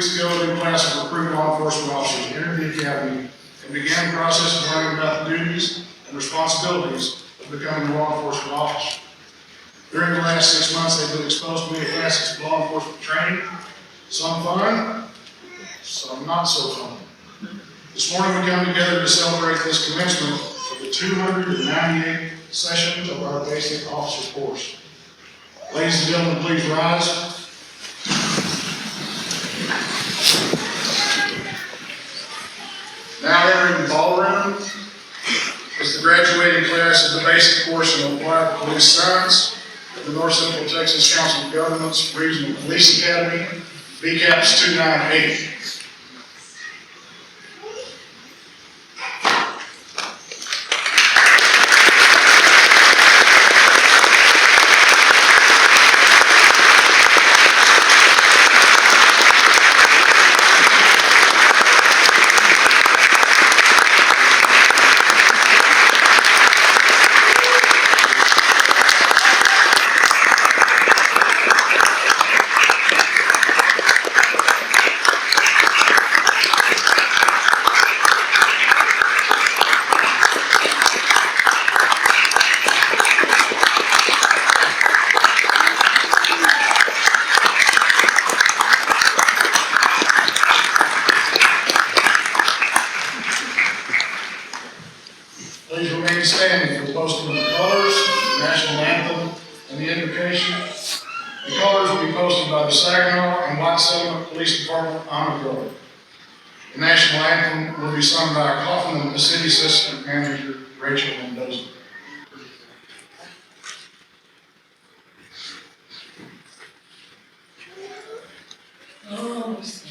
weeks ago, a new class of recruiting law enforcement officers entered the academy and began the process of learning about the duties and responsibilities of becoming a law enforcement officer. During the last 6 months, they've been exposed to many facets of law enforcement training, some fun, some not so fun. This morning we come together to celebrate this commencement of the 298th session of our basic officer course. Ladies and gentlemen, please rise. Now entering the ballroom is the graduating class of the basic course in Applied Police Science of the North Central Texas Council of Governments Regional Police Academy, BCAPS 298. Please remain standing for the posting of the colors, the national anthem, and the invocation. The colors will be posted by the Saginaw and White Settlement Police Department Honor Guard. The national anthem will be sung by Kaufman, the City Assistant Manager, Rachel Mendoza. Oh, say,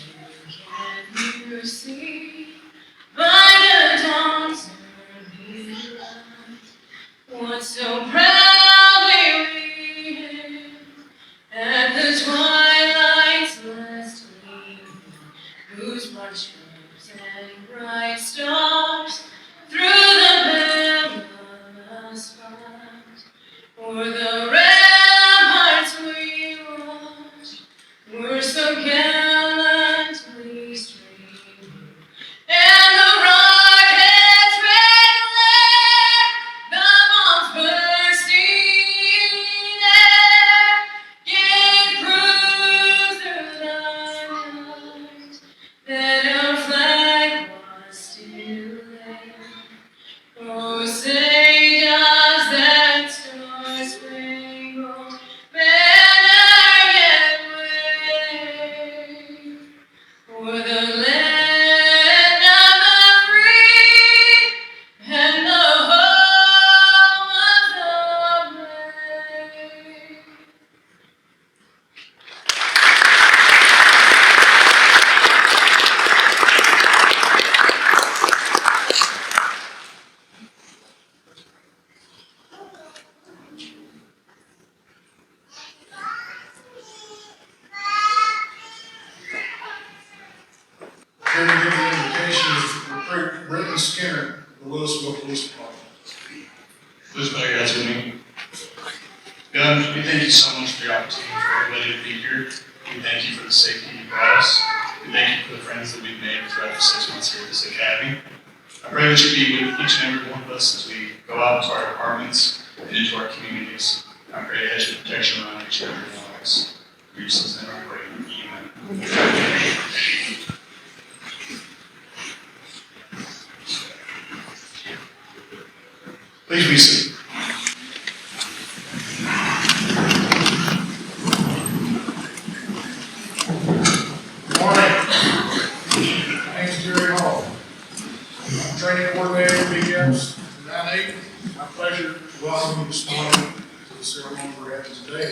can you see by the dawn's early light what so proudly we hailed at the twilight's last gleam, whose march troops and bright stars through the perilous fight o'er the ramparts we watched were so gallantly streaming, and the rocket's red glare, the bombs bursting air, gave proof through the night that our flag was still there. Oh, say does that star-spangled banner yet wave o'er the land of the free and the home of the brave? Here to give the invocation is recruit Britton Skinner of the Louisville Police Department. Please bow your heads with me. God, we thank you so much for the opportunity for everybody to be here. We thank you for the safety you brought us. We thank you for the friends that we've made throughout the 6 months here at this academy. I pray that you be with each and every one of us as we go out into our departments and into our communities. I pray that you protection around each and every one of us. For your son's name I pray. Amen. Please be seated. Good morning. My name is Jerry Hall. I'm training coordinator at BCAPS 298. My pleasure to welcome you this morning to the ceremony we're having today.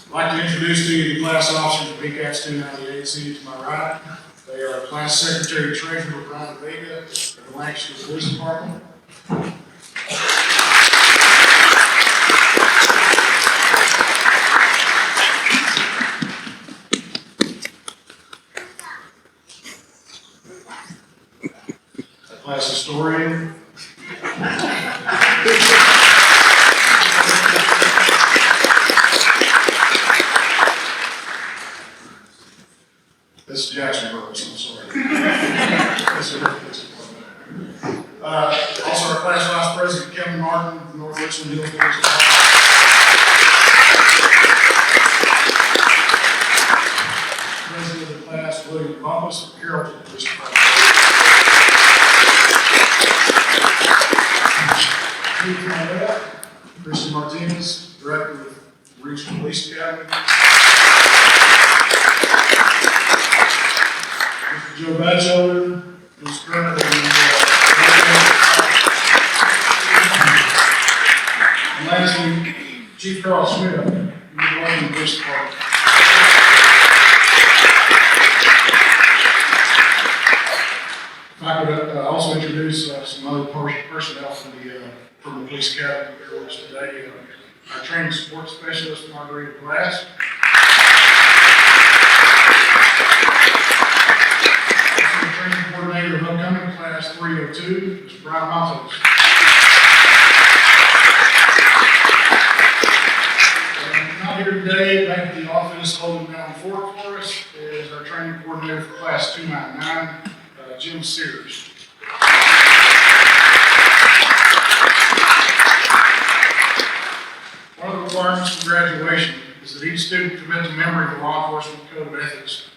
I'd like to introduce to you the class officers of BCAPS 298 seated to my right. They are Class Secretary Treasurer Brian Vega of the Lancaster Police Department. Class historian. This is Jacksonville, so I'm sorry. This is our police department. Also, our class vice president, Kevin Martin, from North Richland Hills Police Department. President of the class, William Bumpus, from Carrollton Police Department. To my left, Christian Martinez, Director of the Regional Police Academy. Mr. Joe Batchelder, who's currently and lastly, Chief Carl Smith, who's working in the police department. If I could also introduce some other personnel from the police academy here with us today. Our training support specialist, Margarita Glass. The training coordinator of upcoming class 302, Mr. Brian Matos. Not here today, back at the office holding down the fort for us is our training coordinator for class 299, Jim Sears. One of the requirements for graduation is that each student commit to memory the law enforcement code of ethics.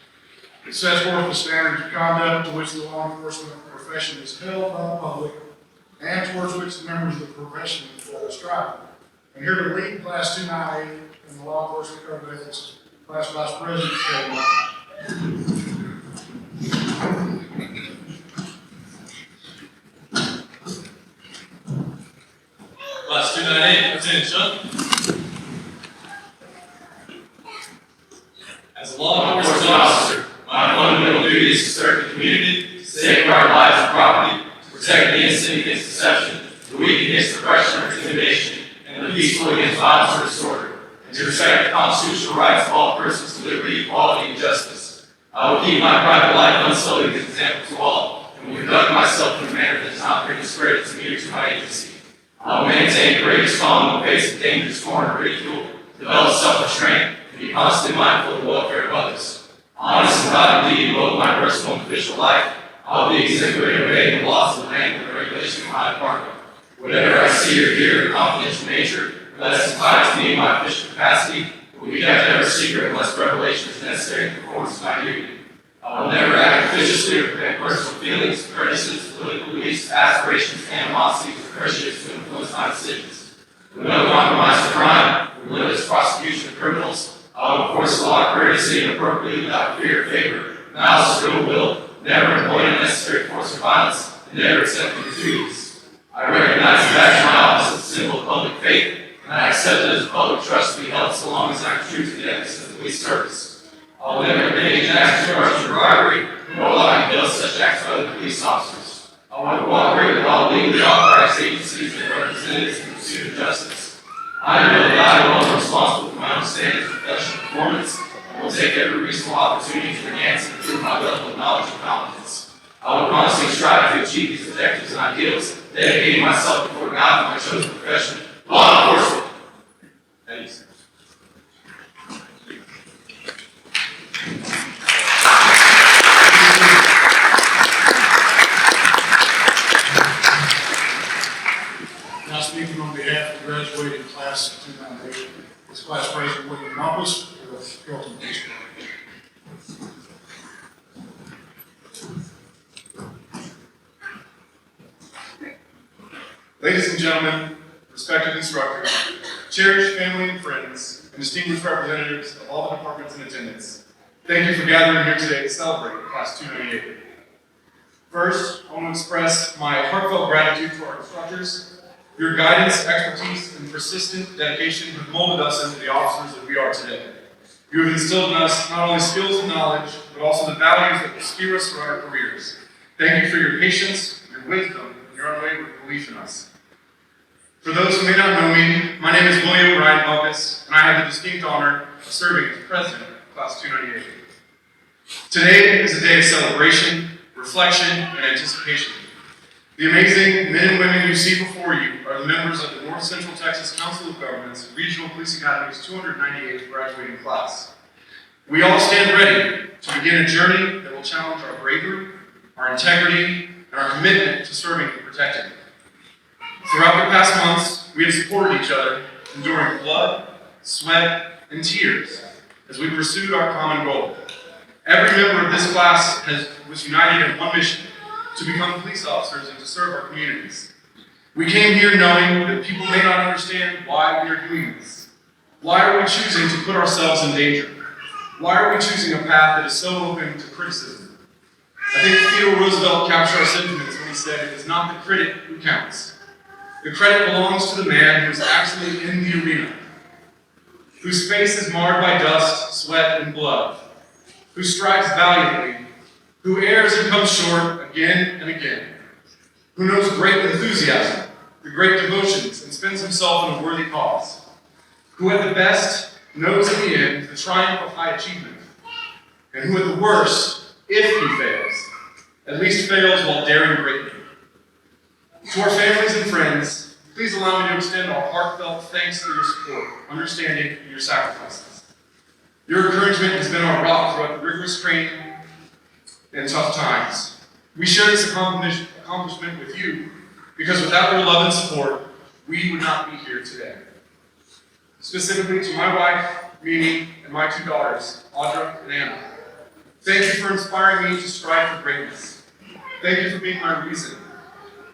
It sets forth the standards of conduct to which the law enforcement profession is held by the public and towards which the members of the profession strive. And here to lead class 298 in the law enforcement code of ethics, class vice president, Kevin Martin. Class 298, Lieutenant Chuck. As a law enforcement officer, my fundamental duty is to serve the community, to safeguard lives and property, to protect the innocent against deception, the weak against oppression or intimidation, and the peaceful against violence or disorder, and to respect the constitutional rights of all persons to liberty, equality, and justice. I will keep my private life unsullied as an example to all, and will conduct myself in a manner that does not bring discredit to me or to my agency. I will maintain courageous calm in the face of danger, scorn, or ridicule, develop self-restraint, and be constantly mindful of the welfare of others. Honest and godly in both my personal and official life, I will be exemplary in obeying the laws of the land and the regulations of my department. Whatever I see or hear of confidential nature, unless implied to me in my official capacity, will be kept ever secret unless revelation is necessary in performance of my duty. I will never act officiously or prevent personal feelings, prejudices, political beliefs, aspirations, animosities, or prejudice to influence my decisions. With no compromise to crime, or relentless prosecution of criminals, I will enforce the law courteously and appropriately without fear or favor, malice or ill will, never employ unnecessary force or violence, and never accepting gratuities. I recognize the badge of my office as a symbol of public faith, and I accept it as a public trust to be held so long as I am true to the ethics of the police service. I will never engage in acts of corruption or bribery, nor will I condone such acts by other police officers. I will cooperate with all legally authorized agencies and representatives in the pursuit of justice. I know that I alone am responsible for my own standards of professional performance, and will take every reasonable opportunity to enhance and improve my level of knowledge and competence. I will constantly strive to achieve these objectives and ideals, dedicating myself before God to my chosen profession, law enforcement. Thank you, sir. Now speaking on behalf of the graduating class of 298, it's Class President William Bumpus of Carrollton Police Department. Ladies and gentlemen, respected instructors, cherished family and friends, and distinguished representatives of all the departments in attendance, thank you for gathering here today to celebrate Class 298. First, I want to express my heartfelt gratitude to our instructors. Your guidance, expertise, and persistent dedication have molded us into the officers that we are today. You have instilled in us not only skills and knowledge, but also the values that will steer us through our careers. Thank you for your patience, your wisdom, and your unwavering belief in us. For those who may not know me, my name is William Ryan Bumpus, and I have the distinct honor of serving as President of Class 298. Today is a day of celebration, reflection, and anticipation. The amazing men and women you see before you are the members of the North Central Texas Council of Governments Regional Police Academy's 298th graduating class. We all stand ready to begin a journey that will challenge our bravery, our integrity, and our commitment to serving and protecting. Throughout the past months, we have supported each other, enduring blood, sweat, and tears as we pursued our common goal. Every member of this class was united in one mission: to become police officers and to serve our communities. We came here knowing that people may not understand why we are doing this. Why are we choosing to put ourselves in danger? Why are we choosing a path that is so open to criticism? I think Theodore Roosevelt captured our sentiments when he said, "It is not the critic who counts. The credit belongs to the man who is actually in the arena, whose face is marred by dust, sweat, and blood, who strikes valiantly, who errs and comes short again and again, who knows great enthusiasm, the great devotions, and spends himself in a worthy cause, who at the best knows in the end the triumph of high achievement, and who at the worst, if he fails, at least fails while daring greatly." To our families and friends, please allow me to extend our heartfelt thanks for your support, understanding, and your sacrifices. Your encouragement has been our rock throughout the rigorous training and tough times. We share this accomplishment with you because without your love and support, we would not be here today. Specifically to my wife, Mimi, and my two daughters, Audra and Anna, thank you for inspiring me to strive for greatness. Thank you for being my reason,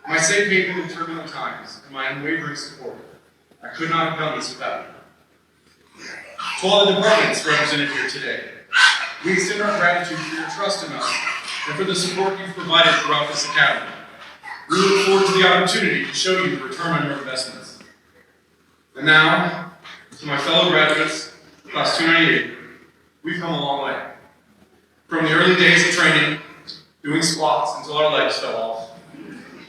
my safe haven in turbulent times, and my unwavering support. I could not have done this without you. To all the departments represented here today, we extend our gratitude for your trust in us and for the support you've provided throughout this academy. We look forward to the opportunity to show you the return on your investments. And now, to my fellow graduates, class 298, we've come a long way. From the early days of training, doing squats until our legs fell off,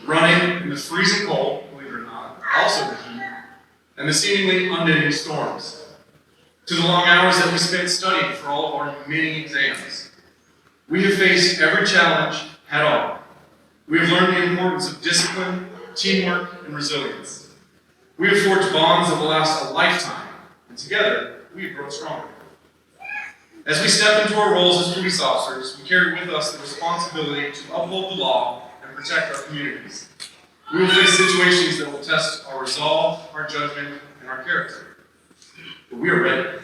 running in the freezing cold, believe it or not, also the heat, and the seemingly unending storms, to the long hours that we spent studying for all of our many exams. We have faced every challenge head on. We have learned the importance of discipline, teamwork, and resilience. We have forged bonds that will last a lifetime, and together, we have grown stronger. As we step into our roles as police officers, we carry with us the responsibility to uphold the law and protect our communities. We will face situations that will test our resolve, our judgment, and our character. But we are ready.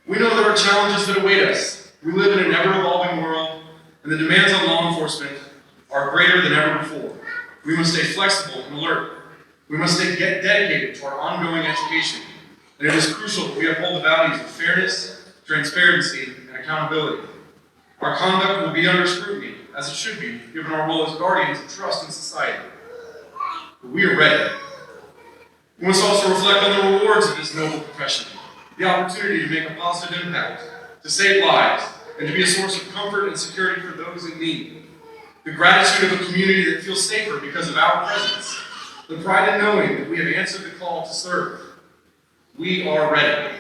We know there are challenges that await us. We live in an ever-evolving world, and the demands on law enforcement are greater than ever before. We must stay flexible and alert. We must stay dedicated to our ongoing education, and it is crucial that we uphold the values of fairness, transparency, and accountability. Our conduct will be under scrutiny, as it should be, given our role as guardians of trust in society. But we are ready. We must also reflect on the rewards of this noble profession, the opportunity to make a positive impact, to save lives, and to be a source of comfort and security for those in need. The gratitude of a community that feels safer because of our presence. The pride in knowing that we have answered the call to serve. We are ready.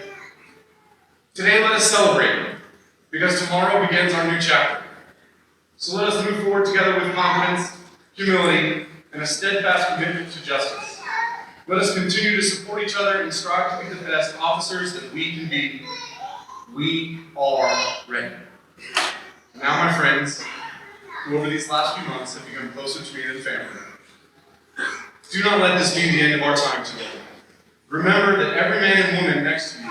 Today, let us celebrate, because tomorrow begins our new chapter. So let us move forward together with confidence, humility, and a steadfast commitment to justice. Let us continue to support each other and strive to be the best officers that we can be. We are ready. Now, my friends, who over these last few months have become closer to me than family, do not let this be the end of our time together. Remember that every man and woman next to you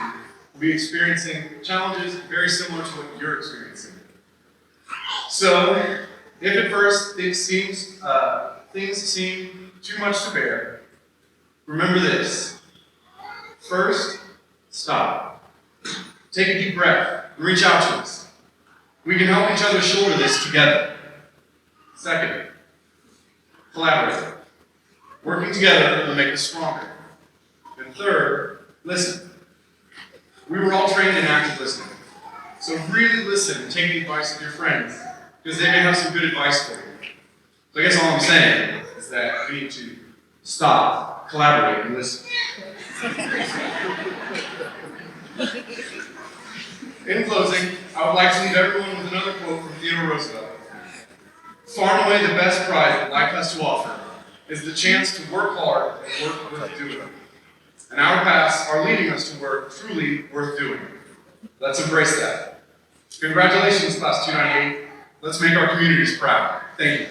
will be experiencing challenges very similar to what you're experiencing. So, if at first things seem too much to bear, remember this. First, stop. Take a deep breath and reach out to us. We can help each other shoulder this together. Second, collaborate. Working together will make us stronger. And third, listen. We were all trained in active listening. So really listen and take the advice of your friends, because they may have some good advice for you. So I guess all I'm saying is that we need to stop, collaborate, and listen. In closing, I would like to leave everyone with another quote from Theodore Roosevelt. Far and away the best prize that life has to offer is the chance to work hard and work worth doing. And our paths are leading us to work truly worth doing. Let's embrace that. Congratulations, Class 298. Let's make our communities proud. Thank you.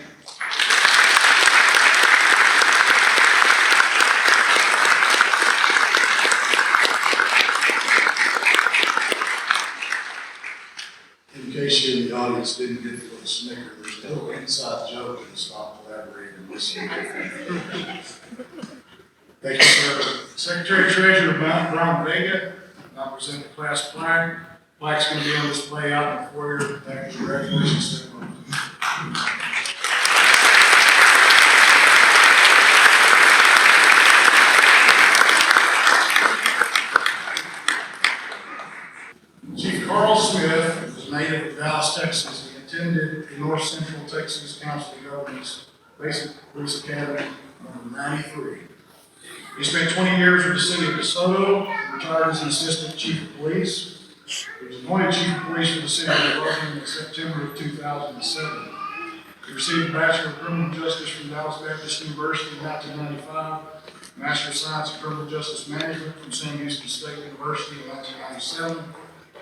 In case you in the audience didn't get the little snicker, there's a little inside joke and stop collaborating and listening. Thank you, sir. Secretary Treasurer Brown Vega, now present the class flag. Flag's going to be on display out in the foyer. Thank you. Congratulations, everyone. Chief Carl Smith is native of Dallas, Texas. He attended the North Central Texas Council of Governments Basic Police Academy number 93. He spent 20 years with the city of DeSoto, retired as an assistant chief of police. He was appointed chief of police for the city of Midlothian in September of 2007. He received a Bachelor of Criminal Justice from Dallas Baptist University in 1995, Master of Science in Criminal Justice Management from Sam Houston State University in 1997.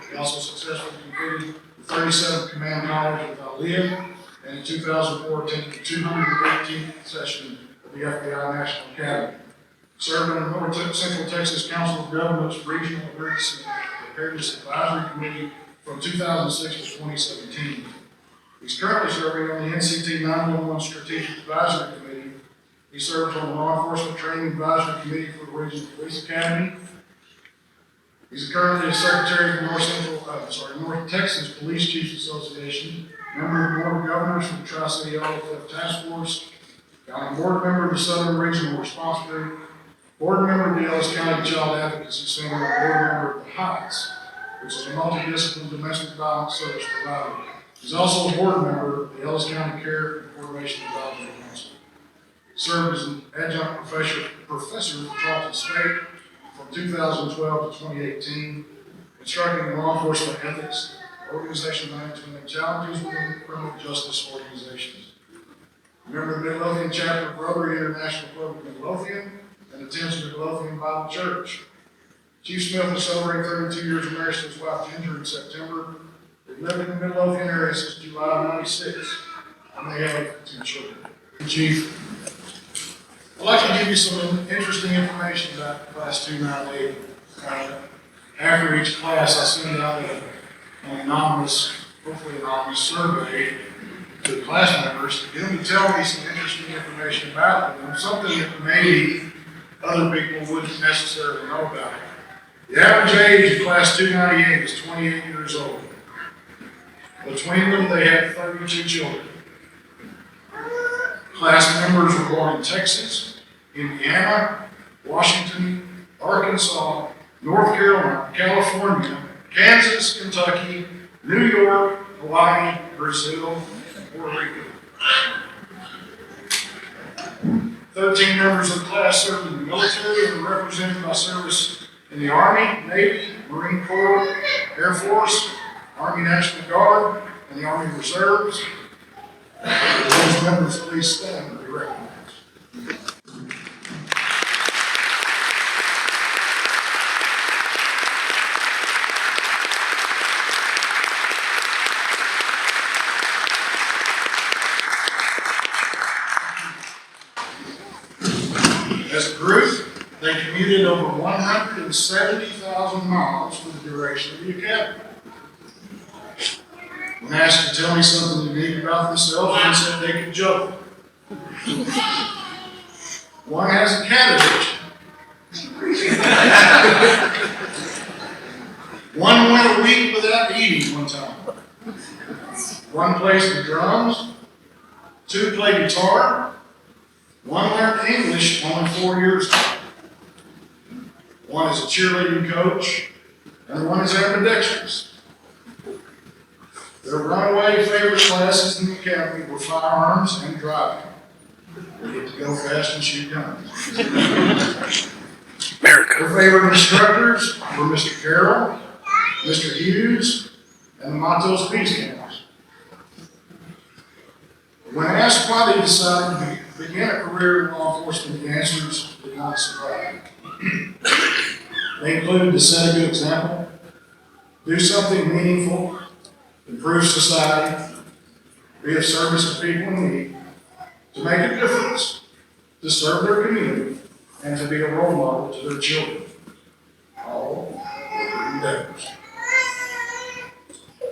He also successfully completed the 37th Command College with Aaliyah, and in 2004 attended the 218th session of the FBI National Academy. Served on the North Central Texas Council of Governments Regional Emergency Preparedness Advisory Committee from 2006 to 2017. He's currently serving on the NCT 911 Strategic Advisory Committee. He serves on the Law Enforcement Training Advisory Committee for the Regional Police Academy. He's currently a secretary of the North Texas Police Chiefs Association, member of the Board of Governors for the Tri-City Auto Theft Task Force, county board member of the Southern Regional Response Group, board member of the Ellis County Child Advocacy Center, and board member of the HITES, which is a multidisciplinary domestic violence service provider. He's also a board member of the Ellis County Care and Coordination Advisory Council. Served as an adjunct professor at Charleston State from 2012 to 2018, instructing in law enforcement ethics, organizational management, and challenges within criminal justice organizations. Member of the Midlothian chapter of Rotary International Club of Midlothian, and attends Midlothian Bible Church. Chief Smith is celebrating 32 years of marriage to his wife Ginger in September. They've lived in the Midlothian area since July of '96, and they have 2 children. Chief, I'd like to give you some interesting information about Class 298. After each class, I send out an anonymous, hopefully anonymous survey to the class members to get them to tell me some interesting information about them, something that maybe other people wouldn't necessarily know about. The average age of Class 298 is 28 years old. Between them, they have 32 children. Class members were born in Texas, Indiana, Washington, Arkansas, North Carolina, California, Kansas, Kentucky, New York, Hawaii, Brazil, and Puerto Rico. 13 members of the class served in the military and were represented by service in the Army, Navy, Marine Corps, Air Force, Army National Guard, and the Army Reserves. Those members please stand and be recognized. As a group, they commuted over 170,000 miles for the duration of the academy. When asked to tell me something unique about themselves, they said they could joke. One has a cat addiction. One went a week without eating one time. One plays the drums. 2 play guitar. 1 learned English only 4 years ago. 1 is a cheerleading coach, and 1 is ambidextrous. Their runaway favorite classes in the academy were firearms and driving. They get to go fast and shoot guns. Their favorite instructors were Mr. Carroll, Mr. Hughes, and the Matos Peace Camps. When asked why they decided to begin a career in law enforcement, the answers did not surprise. They included to set a good example, do something meaningful, improve society, be of service to people in need, to make a difference, to serve their community, and to be a role model to their children. All were endeavors.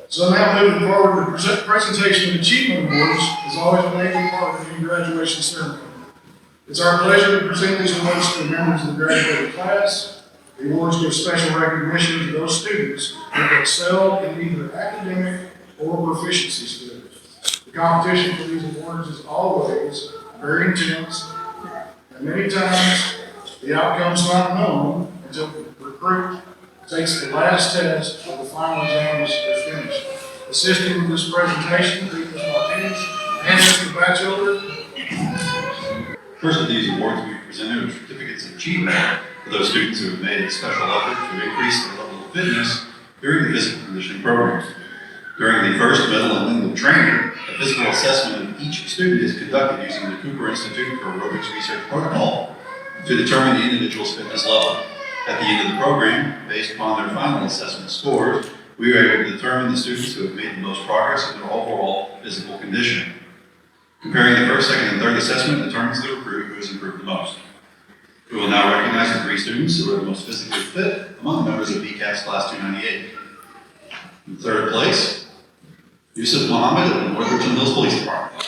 So now moving forward, the presentation of achievement awards is always a major part of any graduation ceremony. It's our pleasure to present these awards to the members of the graduating class. The awards give special recognition to those students who have excelled in either academic or proficiency skills. The competition for these awards is always very intense, and many times the outcome's not known until the recruit takes the last test of the final exams is finished. Assisting with this presentation, Ms. Martinez and Mr. Batchelder. First of these awards we presented are certificates of achievement for those students who have made a special effort to increase their level of fitness during the physical conditioning program. During the first, middle, and end of training, a physical assessment of each student is conducted using the Cooper Institute for Aerobics Research Protocol to determine the individual's fitness level. At the end of the program, based upon their final assessment scores, we were able to determine the students who have made the most progress in their overall physical condition. Comparing the first, second, and third assessment determines the recruit who has improved the most. We will now recognize the 3 students who are the most physically fit among the members of BCAP's Class 298. In third place, Yusuf Mohammed of the North Richland Hills Police Department.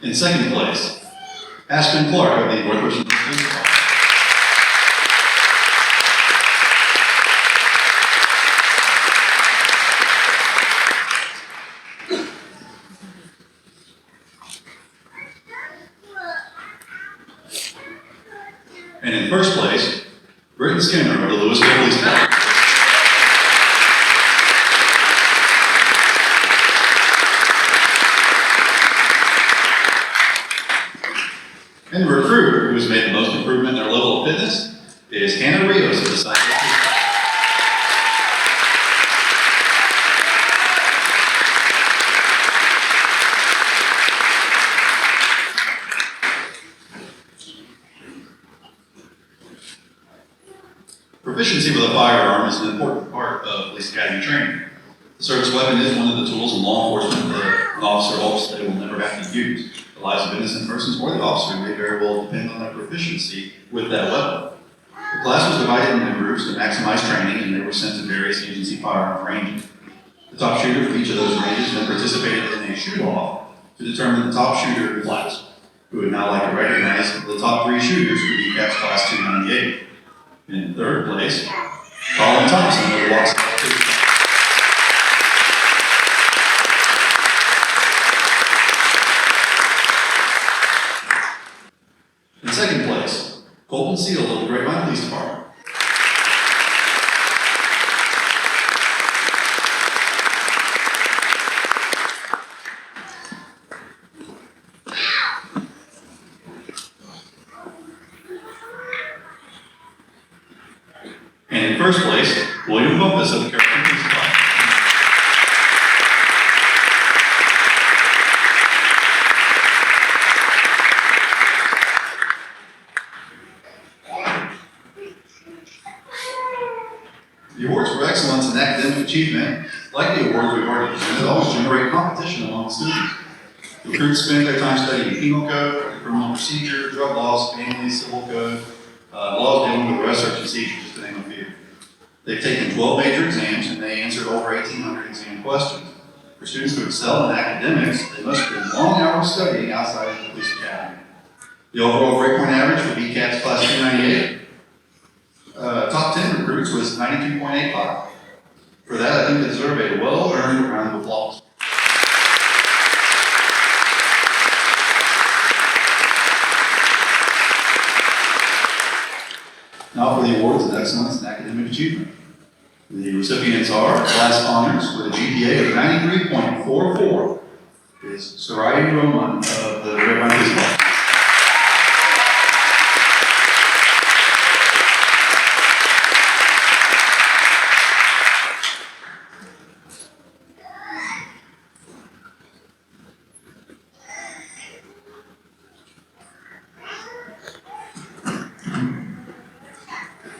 In second place, Aspen Clark of the North Richland Hills Police Department. And in first place, Britton Skinner of the Louisville Police Department. And the recruit who has made the most improvement in their level of fitness is Hannah Rios of the Southwest. Proficiency with a firearm is an important part of police academy training. The service weapon is one of the tools in law enforcement that an officer hopes they will never have to use. The lives of innocent persons or the officer may very well depend on their proficiency with that weapon. The class was divided into groups to maximize training, and they were sent to various agency firearm ranges. The top shooter for each of those ranges then participated in a shoot-off to determine the top shooter in the class. We would now like to recognize the top 3 shooters for BCAP's Class 298. In third place, Colin Thompson of the Waukesha Police Department. In second place, Colton Seal of the Grapevine Police Department. And in first place, William Bumpus of the Carrollton Police Department. The awards for excellence in academic achievement, like the awards we've already presented, always generate competition among students. Recruits spend their time studying penal code, criminal procedure, drug laws, family, civil code, laws dealing with arrest, search, and seizure, just to name a few. They've taken 12 major exams and they answered over 1,800 exam questions. For students who excel in academics, they must spend long hours studying outside of the police academy. The overall grade point average for BCAP's Class 298, top 10 recruits was 92.85. For that, I think they deserve a well-earned round of applause. Now for the awards of excellence in academic achievement. The recipients are class honors with a GPA of 93.44 is Sarai Roman of the Grapevine Police Department.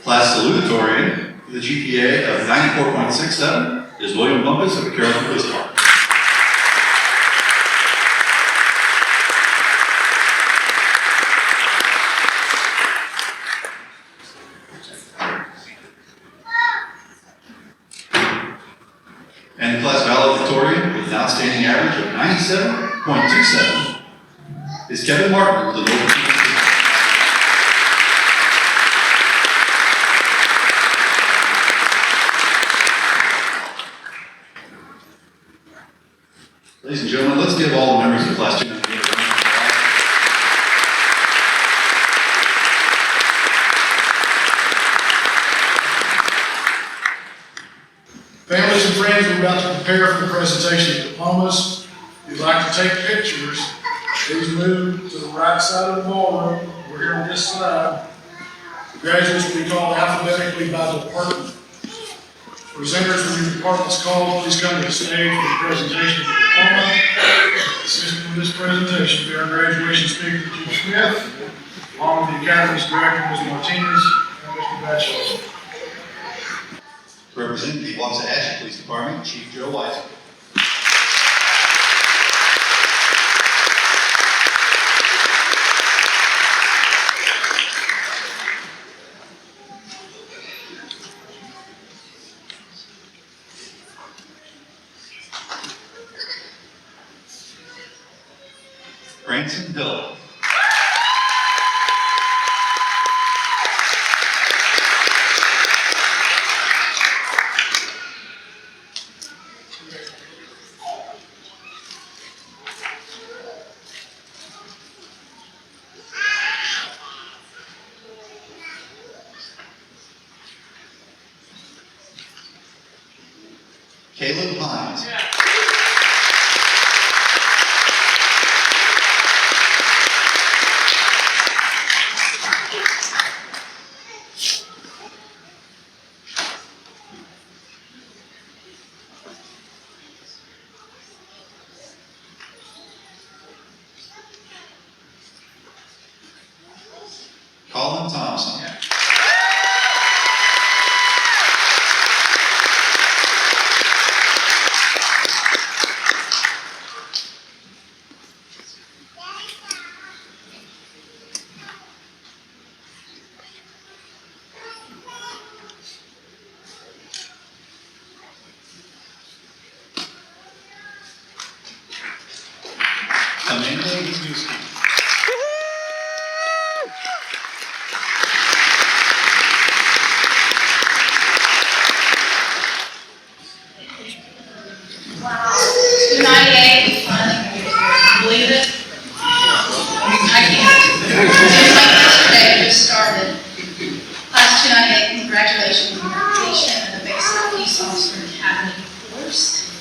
Class salutatorian with a GPA of 94.67 is William Bumpus of the Carrollton Police Department. And the class valedictorian with an outstanding average of 97.27 is Kevin Martin with the Northern Kingdom. Ladies and gentlemen, let's give all the members of Class 298 a round of applause. Families and friends, we're about to prepare for the presentation of diplomas. If you'd like to take pictures, please move to the right side of the ballroom. We're here on this side. The graduates will be called alphabetically by department. Presenters from your department's called, please come to the stage for the presentation of the diploma. Assisting with this presentation will be our graduation speaker, Chief Smith, along with the Academy's director, Ms. Martinez, and Mr. Batchelor. Representing the Waxahachie Police Department, Chief Joe Weiser. Branson Hill. Caleb Hines. Colin Thompson. Amanda Wisniewski. Wow, 298, finally, can you believe it? I can't. Seems like yesterday it just started. Class 298, congratulations on your completion of the Basic Police Officer Academy course,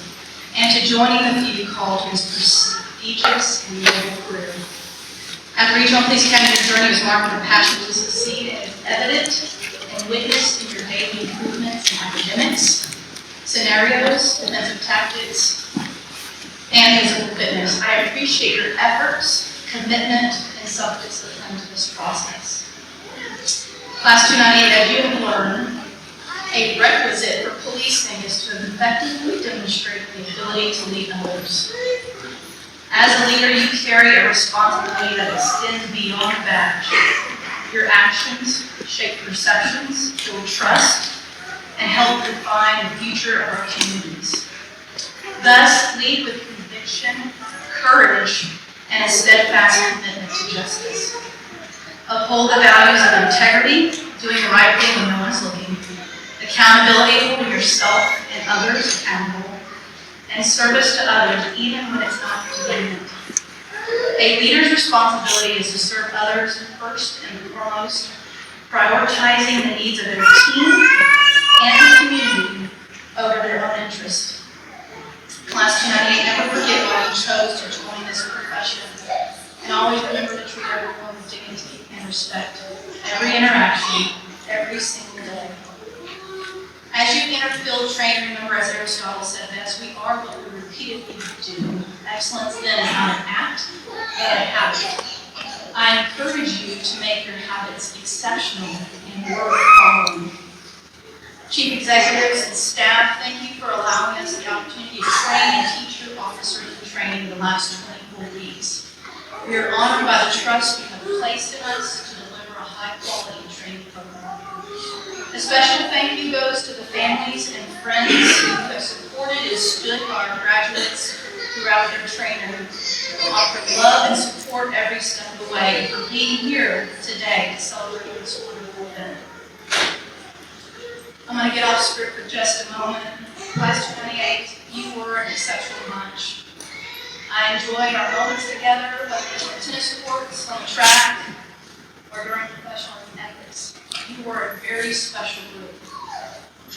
and to joining the few called to this prestigious and noble career. At the Regional Police Academy, your journey was marked with a passion to succeed and is evident and witnessed in your daily improvements in academics, scenarios, defensive tactics, and physical fitness. I appreciate your efforts, commitment, and self-discipline to this process. Class 298, as you have learned, a requisite for policing is to effectively demonstrate the ability to lead others. As a leader, you carry a responsibility that extends beyond the badge. Your actions shape perceptions, build trust, and help define the future of our communities. Thus, lead with conviction, courage, and a steadfast commitment to justice. Uphold the values of integrity, doing the right thing when no one's looking, accountability, holding yourself and others accountable, and service to others even when it's not convenient. A leader's responsibility is to serve others first and foremost, prioritizing the needs of their team and the community over their own interests. Class 298, never forget why you chose to join this profession, and always remember to treat everyone with dignity and respect. Every interaction, every single day. As you enter field training, remember, as Aristotle said best, we are what we repeatedly do. Excellence then is not an act, but a habit. I encourage you to make your habits exceptional and worth following. Chief executives and staff, thank you for allowing us the opportunity to train and teach your officers in training the last 24 weeks. We are honored by the trust you have placed in us to deliver a high-quality training program. A special thank you goes to the families and friends who have supported and stood by our graduates throughout their training, offering love and support every step of the way, for being here today to celebrate this wonderful event. I'm going to get off script for just a moment. Class 28, you were an exceptional bunch. I enjoyed our moments together, whether it was on tennis courts, on the track, or during professional ethics. You were a very special group.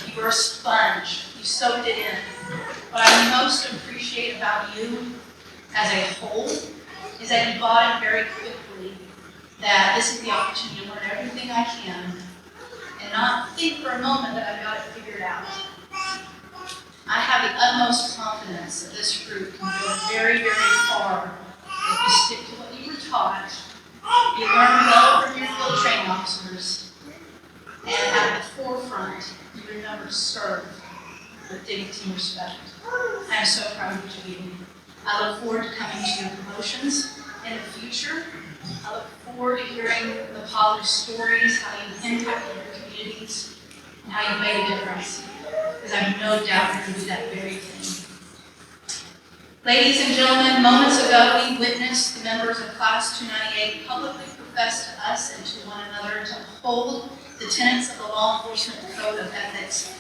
You were a sponge. You soaked it in. What I most appreciate about you as a whole is that you bought in very quickly that this is the opportunity to learn everything I can and not think for a moment that I've got it figured out. I have the utmost confidence that this group can go very, very far if you stick to what you were taught, you learn well from your field training officers, and at the forefront, you remember to serve with dignity and respect. I am so proud of each of you. I look forward to coming to your promotions in the future. I look forward to hearing the positive stories, how you impacted your communities, and how you made a difference. Because I have no doubt you're going to do that very thing. Ladies and gentlemen, moments ago we witnessed the members of Class 298 publicly profess to us and to one another to uphold the tenets of the Law Enforcement Code of Ethics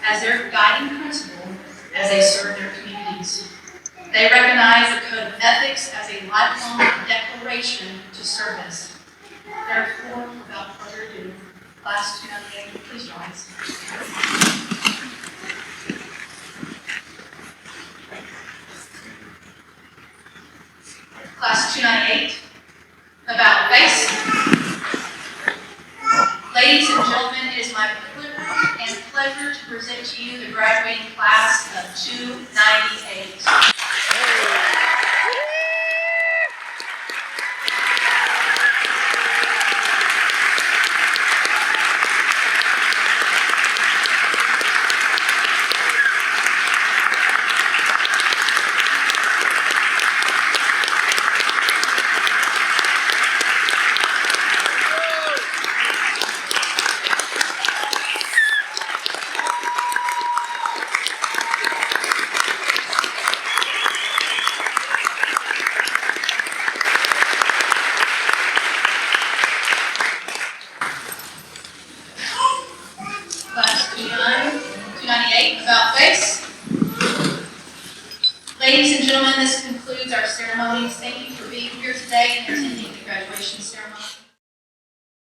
as their guiding principle as they serve their communities. They recognize the Code of Ethics as a lifelong declaration to service. Therefore, without further ado, Class 298, please rise. Class 298, about face. Ladies and gentlemen, it is my privilege and pleasure to present to you the graduating class of 298. Class 298, about face. Ladies and gentlemen, this concludes our ceremonies. Thank you for being here today and attending the graduation ceremony.